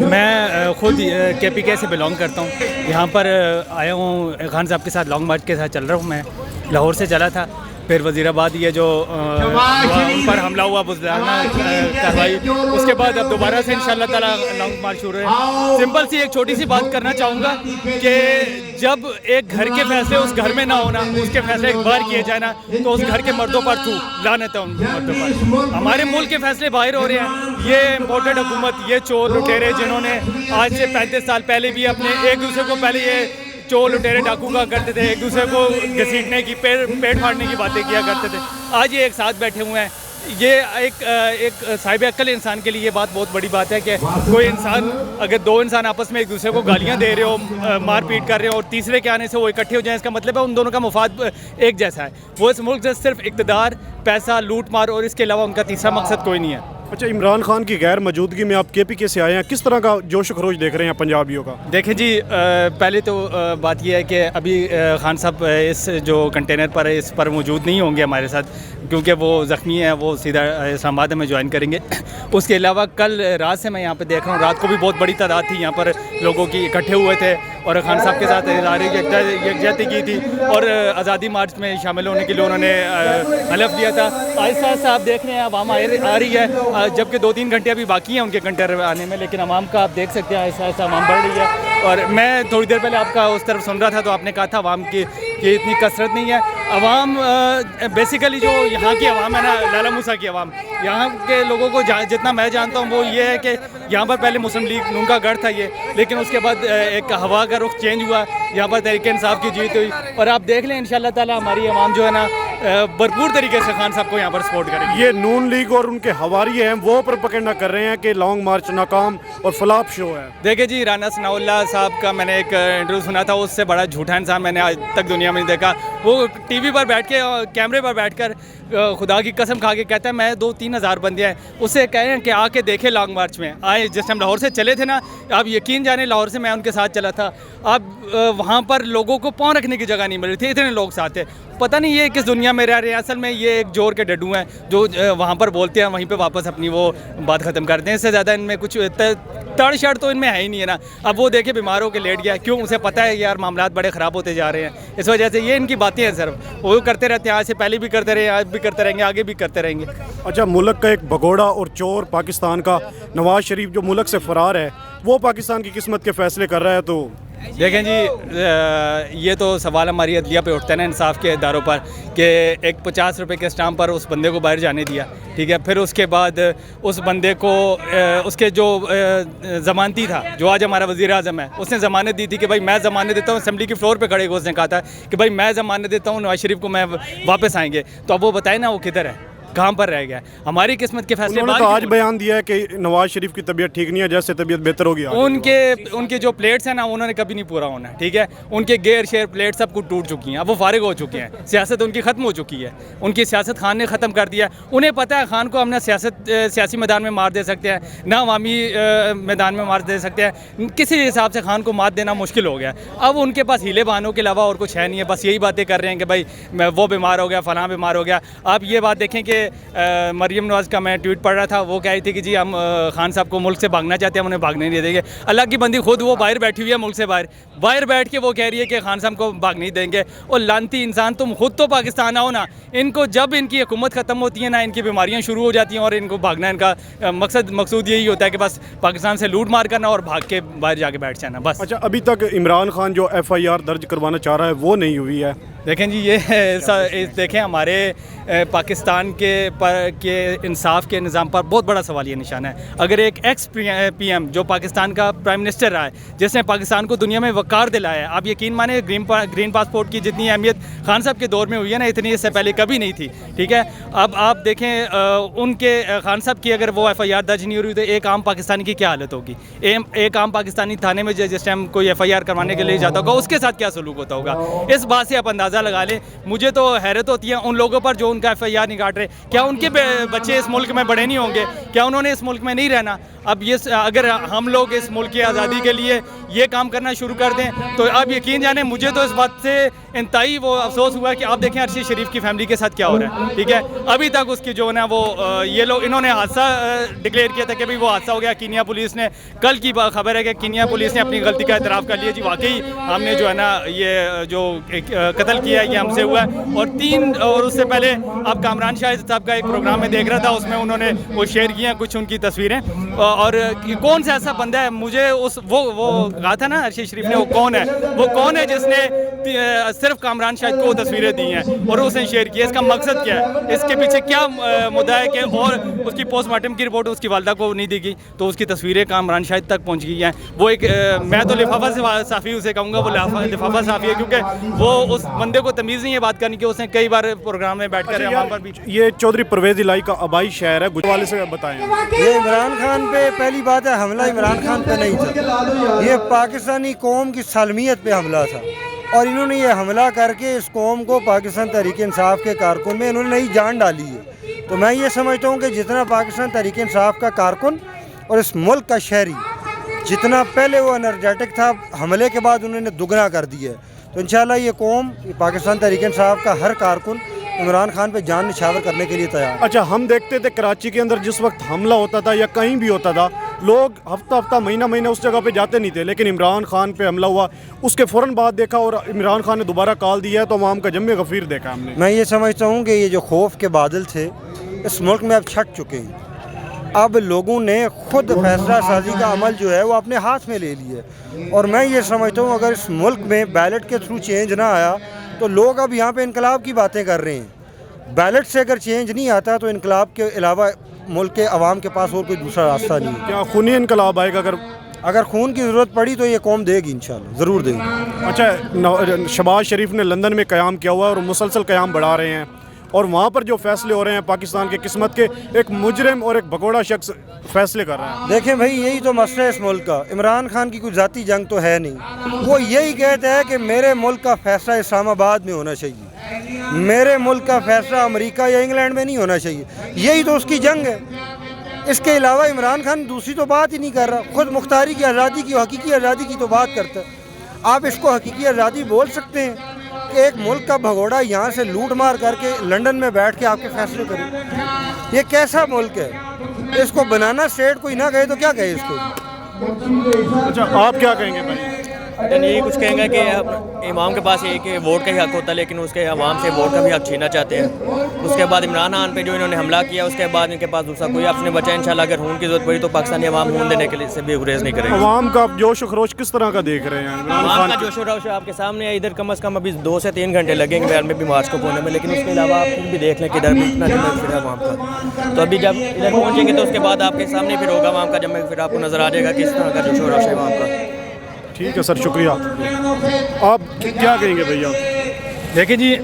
میں خود کے پی کے سے بلانگ کرتا ہوں. یہاں پر آیا ہوں خان صاحب کے ساتھ لانگ مارچ کے ساتھ چل رہا ہوں. میں لاہور سے چلا تھا, پھر وزیر آباد یہ جو ان پر حملہ ہوا بزدلانہ کارروائی, اس کے بعد اب دوبارہ سے انشاءاللہ تعالیٰ لانگ مارچ شروع ہے. سمپل سی ایک چھوٹی سی بات کرنا چاہوں گا کہ جب ایک گھر کے فیصلے اس گھر میں نہ ہونا, اس کے فیصلے ایک بار کیے جائے نا, تو اس گھر کے مردوں پر لعنت ہے ان مردوں پر. ہمارے ملک کے فیصلے باہر ہو رہے ہیں. یہ امپورٹڈ حکومت, یہ چور لٹیرے جنہوں نے آج سے 35 سال پہلے بھی اپنے ایک دوسرے کو پہلے یہ چور لٹیرے ڈاکو کا کرتے تھے, ایک دوسرے کو گھسیٹنے کی پیٹ پھاڑنے کی باتیں کیا کرتے تھے, آج یہ ایک ساتھ بیٹھے ہوئے ہیں. یہ ایک صاحب عقل انسان کے لیے یہ بات بہت بڑی بات ہے کہ کوئی انسان اگر دو انسان آپس میں ایک دوسرے کو گالیاں دے رہے ہو, مار پیٹ کر رہے ہو, اور تیسرے کے آنے سے وہ اکٹھے ہو جائیں, اس کا مطلب ہے ان دونوں کا مفاد ایک جیسا ہے. وہ اس ملک سے صرف اقتدار, پیسہ, لوٹ مار, اور اس کے علاوہ ان کا تیسرا مقصد کوئی نہیں ہے. اچھا, عمران خان کی غیر موجودگی میں آپ کے پی کے سے آئے ہیں, کس طرح کا جوش و خروش دیکھ رہے ہیں پنجابیوں کا؟ دیکھیں جی, پہلے تو بات یہ ہے کہ ابھی خان صاحب اس جو کنٹینر پر ہے اس پر موجود نہیں ہوں گے ہمارے ساتھ, کیونکہ وہ زخمی ہیں, وہ سیدھا اسلام آباد میں جوائن کریں گے. اس کے علاوہ کل رات سے میں یہاں پہ دیکھ رہا ہوں, رات کو بھی بہت بڑی تعداد تھی یہاں پر لوگوں کی اکٹھے ہوئے تھے, اور خان صاحب کے ساتھ اظہار یکجہتی کی تھی, اور آزادی مارچ میں شامل ہونے کے لیے انہوں نے حلف لیا تھا. آہستہ آہستہ آپ دیکھ رہے ہیں عوام آ رہی ہے, جبکہ 2-3 گھنٹے ابھی باقی ہیں ان کے کنٹینر آنے میں, لیکن عوام کا آپ دیکھ سکتے ہیں آہستہ آہستہ عوام بڑھ رہی ہے. اور میں تھوڑی دیر پہلے آپ کا اس طرف سن رہا تھا تو آپ نے کہا تھا عوام کی کہ اتنی کثرت نہیں ہے. عوام بیسیکلی جو یہاں کی عوام ہے نا, لالا موسیٰ کی عوام, یہاں کے لوگوں کو جتنا میں جانتا ہوں وہ یہ ہے کہ یہاں پر پہلے مسلم لیگ نون کا گڑھ تھا یہ, لیکن اس کے بعد ایک ہوا کا رخ چینج ہوا, یہاں پر تحریک انصاف کی جیت ہوئی, اور آپ دیکھ لیں انشاءاللہ تعالیٰ ہماری عوام جو ہے نا بھرپور طریقے سے خان صاحب کو یہاں پر سپورٹ کرے گی. یہ نون لیگ اور ان کے ہواری ہیں وہ پروپیگنڈا کر رہے ہیں کہ لانگ مارچ ناکام اور فلاپ شو ہے. دیکھیں جی, رانا ثناء اللہ صاحب کا میں نے ایک انٹرویو سنا تھا, اس سے بڑا جھوٹا انسان میں نے آج تک دنیا میں نہیں دیکھا. وہ ٹی وی پر بیٹھ کے, کیمرے پر بیٹھ کر خدا کی قسم کھا کے کہتا ہے میں 2-3 ہزار بندے ہیں, اس سے کہیں کہ آ کے دیکھیں لانگ مارچ میں آئے. جس ٹائم لاہور سے چلے تھے نا, آپ یقین جانیں لاہور سے میں ان کے ساتھ چلا تھا, آپ وہاں پر لوگوں کو پاؤں رکھنے کی جگہ نہیں مل رہی تھی, اتنے لوگ ساتھ تھے. پتہ نہیں یہ کس دنیا میں رہ رہے ہیں. اصل میں یہ ایک جور کے ڈڈو ہیں جو وہاں پر بولتے ہیں, وہیں پہ واپس اپنی وہ بات ختم کرتے ہیں. اس سے زیادہ ان میں کچھ تڑ شڑ تو ان میں ہے ہی نہیں ہے نا. اب وہ دیکھے بیمار ہو کے لیٹ گیا, کیوں؟ اسے پتہ ہے یار معاملات بڑے خراب ہوتے جا رہے ہیں, اس وجہ سے یہ ان کی باتیں ہیں صرف. وہ کرتے رہتے ہیں, آج سے پہلے بھی کرتے رہے, آج بھی کرتے رہیں گے, آگے بھی کرتے رہیں گے. اچھا, ملک کا ایک بھگوڑا اور چور پاکستان کا نواز شریف جو ملک سے فرار ہے, وہ پاکستان کی قسمت کے فیصلے کر رہا ہے. تو دیکھیں جی, یہ تو سوال ہماری عدلیہ پہ اٹھتا ہے نا, انصاف کے اداروں پر, کہ ایک 50 روپے کے اسٹامپ پر اس بندے کو باہر جانے دیا, ٹھیک ہے, پھر اس کے بعد اس بندے کو اس کے جو ضمانتی تھا, جو آج ہمارا وزیر اعظم ہے, اس نے ضمانت دی تھی کہ بھائی میں ضمانت دیتا ہوں. اسمبلی کے فلور پہ کھڑے ہوئے اس نے کہا تھا کہ بھائی میں ضمانت دیتا ہوں, نواز شریف کو میں واپس آئیں گے. تو اب وہ بتائیں نا وہ کدھر ہے, کہاں پر رہ گیا. ہماری قسمت کے فیصلے انہوں نے تو آج بیان دیا ہے کہ نواز شریف کی طبیعت ٹھیک نہیں ہے, جیسے طبیعت بہتر ہوگی. ان کے جو پلیٹس ہیں نا, انہوں نے کبھی نہیں پورا ہونا, ٹھیک ہے. ان کے گیئر شیئر پلیٹ سب کو ٹوٹ چکی ہیں, اب وہ فارغ ہو چکے ہیں, سیاست ان کی ختم ہو چکی ہے. ان کی سیاست خان نے ختم کر دیا. انہیں پتہ ہے خان کو ہم نے سیاسی میدان میں مار دے سکتے ہیں, نہ عوامی میدان میں مار دے سکتے ہیں. کسی حساب سے خان کو مات دینا مشکل ہو گیا. اب ان کے پاس ہیلے بہانوں کے علاوہ اور کچھ ہے نہیں ہے, بس یہی باتیں کر رہے ہیں کہ بھائی وہ بیمار ہو گیا, فلاں بیمار ہو گیا. آپ یہ بات دیکھیں کہ مریم نواز کا میں ٹویٹ پڑھ رہا تھا, وہ کہہ رہی تھی کہ جی ہم خان صاحب کو ملک سے بھاگنا چاہتے ہیں, ہم انہیں بھاگنے نہیں دیں گے. اللہ کی بندی خود وہ باہر بیٹھی ہوئی ہے, ملک سے باہر بیٹھ کے وہ کہہ رہی ہے کہ خان صاحب کو بھاگ نہیں دیں گے. اور لانتی انسان, تم خود تو پاکستان آؤ نا. ان کو جب ان کی حکومت ختم ہوتی ہے نا, ان کی بیماریاں شروع ہو جاتی ہیں, اور ان کو بھاگنا, ان کا مقصود یہی ہوتا ہے کہ بس پاکستان سے لوٹ مار کرنا اور بھاگ کے باہر جا کے بیٹھ جانا بس. اچھا, ابھی تک عمران خان جو FIR درج کروانا چاہ رہا ہے وہ نہیں ہوئی ہے. دیکھیں جی, یہ دیکھیں ہمارے پاکستان کے انصاف کے نظام پر بہت بڑا سوالیہ نشان ہے. اگر ایک ایکس PM جو پاکستان کا پرائم منسٹر رہا ہے, جس نے پاکستان کو دنیا میں وقار دلایا ہے, آپ یقین مانیں گرین پاسپورٹ کی جتنی اہمیت خان صاحب کے دور میں ہوئی ہے نا, اتنی اس سے پہلے کبھی نہیں تھی, ٹھیک ہے. اب آپ دیکھیں ان کے خان صاحب کی اگر وہ FIR درج نہیں ہو رہی تو ایک عام پاکستانی کی کیا حالت ہوگی. ایک عام پاکستانی تھانے میں جس ٹائم کوئی FIR کروانے کے لیے جاتا ہوگا, اس کے ساتھ کیا سلوک ہوتا ہوگا. اس بات سے آپ اندازہ اندازہ لگا لیں. مجھے تو حیرت ہوتی ہے ان لوگوں پر جو ان کا FIR نہیں کاٹ رہے. کیا ان کے بچے اس ملک میں بڑے نہیں ہوں گے؟ کیا انہوں نے اس ملک میں نہیں رہنا؟ اب یہ اگر ہم لوگ اس ملک کی آزادی کے لیے یہ کام کرنا شروع کر دیں تو آپ یقین جانیں مجھے تو اس بات سے انتہائی وہ افسوس ہوا کہ آپ دیکھیں ارشد شریف کی فیملی کے ساتھ کیا ہو رہا ہے. ٹھیک ہے, ابھی تک اس کی جو ہے نا وہ یہ لوگ انہوں نے حادثہ ڈکلیئر کیا تھا کہ وہ حادثہ ہو گیا. کینیا پولیس نے, کل کی خبر ہے کہ کینیا پولیس نے اپنی غلطی کا اعتراف کر لیا, جی واقعی ہم نے جو ہے نا یہ جو قتل کیا ہے یہ ہم سے ہوا ہے. اور اس سے پہلے آپ کامران شاہد صاحب کا ایک پروگرام میں دیکھ رہا تھا, اس میں انہوں نے وہ شیئر کیا کچھ ان کی تصویریں. اور کون سا ایسا بندہ ہے, مجھے وہ کہا تھا نا ارشد شریف نے, وہ کون ہے جس نے صرف کامران شاہد کو تصویریں دی ہیں اور اس نے شیئر کیا؟ اس کا مقصد کیا ہے؟ اس کے پیچھے کیا مدعا ہے کہ اور اس کی پوسٹ مارٹم کی رپورٹ اس کی والدہ کو نہیں دی گئی تو اس کی تصویریں کامران شاہد تک پہنچ گئی ہیں. وہ ایک میں تو لفافہ صافی اسے کہوں گا, وہ لفافہ صافی ہے کیونکہ وہ اس بندے کو تمیز نہیں ہے بات کرنے کی. اس نے کئی بار پروگرام میں بیٹھ کر وہاں پر بھی. یہ چودھری پرویز الہی کا آبائی شہر ہے, گجرات سے بتائیں. یہ عمران خان پہ پہلی بات ہے حملہ عمران خان پہ نہیں تھا, یہ پاکستانی قوم کی سالمیت پہ حملہ تھا. اور انہوں نے یہ حملہ کر کے اس قوم کو پاکستان تحریک انصاف کے کارکن میں انہوں نے نئی جان ڈالی ہے. تو میں یہ سمجھتا ہوں کہ جتنا پاکستان تحریک انصاف کا کارکن اور اس ملک کا شہری جتنا پہلے وہ انرجیٹک تھا, حملے کے بعد انہوں نے دگنا کر دیا ہے. تو انشاءاللہ یہ قوم پاکستان تحریک انصاف کا ہر کارکن عمران خان پہ جان نچھاور کرنے کے لیے تیار. اچھا, ہم دیکھتے تھے کراچی کے اندر جس وقت حملہ ہوتا تھا یا کہیں بھی ہوتا تھا, لوگ ہفتہ مہینہ اس جگہ پہ جاتے نہیں تھے. لیکن عمران خان پہ حملہ ہوا, اس کے فوراً بعد دیکھا اور عمران خان نے دوبارہ کال دیا ہے تو عوام کا جم غفیر دیکھا ہم نے. میں یہ سمجھتا ہوں کہ یہ جو خوف کے بادل تھے اس ملک میں اب چھٹ چکے ہیں. اب لوگوں نے خود فیصلہ سازی کا عمل جو ہے وہ اپنے ہاتھ میں لے لیا ہے. اور میں یہ سمجھتا ہوں اگر اس ملک میں بیلٹ کے تھرو چینج نہ آیا تو لوگ اب یہاں پہ انقلاب کی باتیں کر رہے ہیں. بیلٹ سے اگر چینج نہیں آتا تو انقلاب کے علاوہ ملک کے عوام کے پاس اور کوئی دوسرا راستہ نہیں ہے. کیا خونی انقلاب آئے گا؟ اگر خون کی ضرورت پڑی تو یہ قوم دے گی, انشاءاللہ ضرور دے گی. اچھا, شہباز شریف نے لندن میں قیام کیا ہوا ہے اور مسلسل قیام بڑھا رہے ہیں, اور وہاں پر جو فیصلے ہو رہے ہیں پاکستان کی قسمت کے, ایک مجرم اور ایک بھگوڑا شخص فیصلے کر رہا ہے. دیکھیں بھائی, یہی تو مسئلہ ہے اس ملک کا. عمران خان کی کوئی ذاتی جنگ تو ہے نہیں. وہ یہی کہتا ہے کہ میرے ملک کا فیصلہ اسلام آباد میں ہونا چاہیے, میرے ملک کا فیصلہ امریکہ یا انگلینڈ میں نہیں ہونا چاہیے. یہی تو اس کی جنگ ہے. اس کے علاوہ عمران خان دوسری تو بات ہی نہیں کر رہا. خود مختاری کی آزادی کی, حقیقی آزادی کی تو بات کرتا ہے. آپ اس کو حقیقی آزادی بول سکتے ہیں کہ ایک ملک کا بھگوڑا یہاں سے لوٹ مار کر کے لنڈن میں بیٹھ کے آپ کے فیصلے کرے؟ یہ کیسا ملک ہے؟ اس کو بنانا اسٹیٹ کوئی نہ کہے تو کیا کہے اس کو؟ اچھا, آپ کیا کہیں گے بھائی؟ یہی کچھ کہیں گے کہ امام کے پاس یہ کہ ووٹ کا ہی حق ہوتا ہے, لیکن اس کے عوام سے ووٹ کا بھی حق چھیننا چاہتے ہیں. اس کے بعد عمران خان پہ جو انہوں نے حملہ کیا, اس کے بعد ان کے پاس دوسرا کوئی آپشن بچا. انشاءاللہ اگر خون کی ضرورت پڑی تو پاکستانی عوام خون دینے کے لیے سے بھی گریز نہیں کرے گی. عوام کا جوش و خروش کس طرح کا دیکھ رہے ہیں؟ عوام کا جوش و خروش آپ کے سامنے ہے. ادھر کم از کم ابھی 2 سے 3 گھنٹے لگیں گے بہار میں بھی مارچ کو پہنچنے میں, لیکن اس کے علاوہ آپ خود بھی دیکھ لیں کہ ادھر بھی اتنا جمع پھر ہے عوام کا. تو ابھی جب ادھر پہنچیں گے تو اس کے بعد آپ کے سامنے پھر ہوگا عوام کا جمع, پھر آپ کو نظر آ جائے گا کس طرح کا جوش و خروش ہے عوام کا. ٹھیک ہے سر, شکریہ. آپ کیا کہیں گے بھیا؟ دیکھیں جی,